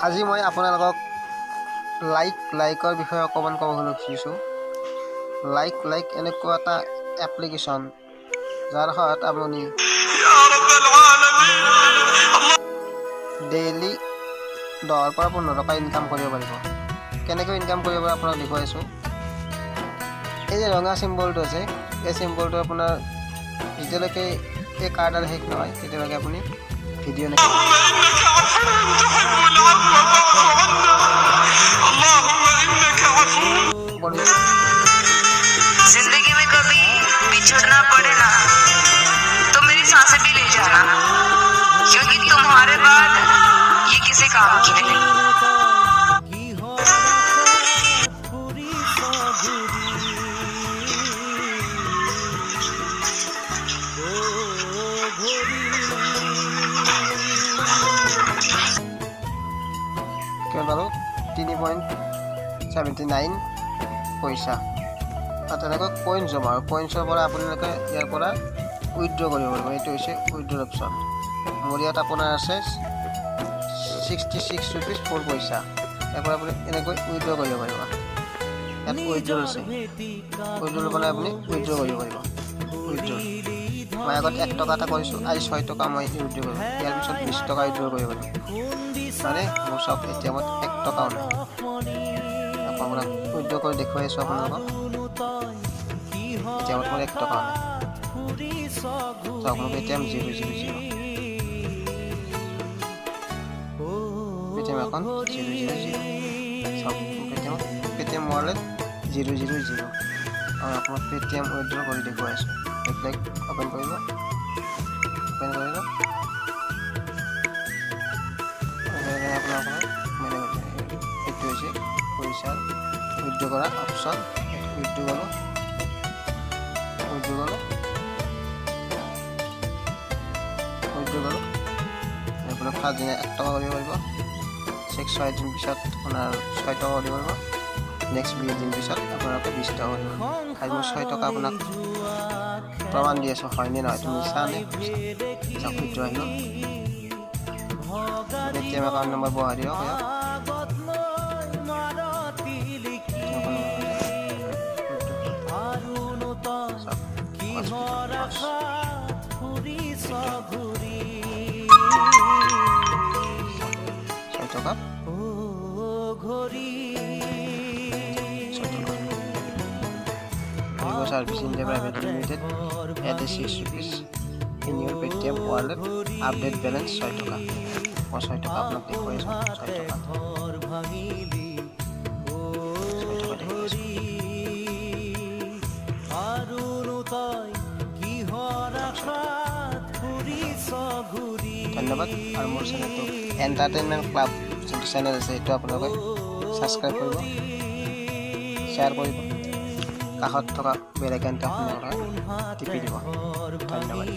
আজি মই আপোনালোকক লাইকৰ বিষয়ে অকণমান ক'বলৈ খুজিছোঁ। লাইক এনেকুৱা এটা এপ্লিকেশ্যন যাৰ সহায়ত আপুনি ডেইলি 10 পৰা 15 টকা ইনকাম কৰিব পাৰিব। কেনেকৈ ইনকাম কৰিব পাৰে আপোনাক দেখুৱাইছোঁ। এই যে ৰঙা চিম্বলটো আছে, এই চিম্বলটো আপোনাৰ যেতিয়ালৈকে এই কাৰ্ডডাল শেষ নহয় তেতিয়ালৈকে আপুনি ভিডিঅ' নেকি जिंदगी में कभी बिछड़ना पड़े ना तो मेरी सांसें भी ले जाना, क्योंकि तुम्हारे बाद ये किसी काम की नहीं। কিমান বাৰু 3.79 পইচা। আৰু তেনেকৈ কইন জমা, আৰু কইনছৰ পৰা আপোনালোকে ইয়াৰ পৰা উইথড্ৰ কৰিব পাৰিব। এইটো হৈছে উইথড্ৰ অপশ্যন। মোৰ ইয়াত আপোনাৰ আছে 66 ৰুপিজ 4 পইচা। ইয়াৰ পৰা আপুনি এনেকৈ উইথড্ৰ কৰিব পাৰিব। ইয়াত উইথড্ৰ আছে, উইথড্ৰ মানে আপুনি উইথড্ৰ কৰিব পাৰিব। উইথড্ৰ মই আগত 1 টকা এটা কৰিছোঁ, আজি 6 টকা মই উইথড্ৰ কৰিম। ইয়াৰ পিছত 20 টকা উইথড্ৰ কৰিব পাৰিম। মানে মোৰ চব এটিএমত 1 টকাও নাই। আপোনাক উইথড্ৰ কৰি দেখুৱাই আছোঁ আপোনালোকক। এটিএমত মোৰ 1 টকাও নাই। আপোনালোক এটিএম 000 পেটিএম একাউণ্ট 000 চাওক। পেটিএম ৱালেট 000 আৰু আপোনাক পেটিএম উইথড্ৰ কৰি দেখুৱাই আছোঁ। অপেন কৰিব, অপেন কৰিব। এইটো হৈছে পইচা উইথড্ৰ কৰা অপশ্যন। উইথড্ৰ গ'লোঁ, আপোনাৰ ফাৰ্ষ্ট দিনা 1 টকা কৰিব পাৰিব। 6 দিন পিছত আপোনাৰ 6 টকা কৰিব পাৰিব। নেক্সট 20 দিন পিছত আপোনালোকে 20 টকা কৰিব পাৰিব। আৰু মই 6 টকা আপোনাক প্ৰমাণ দি আছোঁ, হয়নে নহয়, তুমি মিছা নে সঁচা। উইথড্ৰ আহিব। পেটিএম একাউণ্ট নম্বৰ বহাই দিয়ক। Service India Private Limited at 6 rupees in your Paytm wallet. Update balance 6 টকা। মই 6 টকা আপোনাক দেখুৱাইছোঁ। 6 টকা ধন্যবাদ। আৰু মোৰ চেনেলটো এণ্টাৰটেইনমেণ্ট ক্লাব যোনটো চেনেল আছে সেইটো আপোনালোকে ছাবস্ক্ৰাইব কৰিব, শ্বেয়াৰ কৰিব, কাষত থকা বেল আইকনটো আপোনালোকে টিপি দিব। ধন্যবাদ।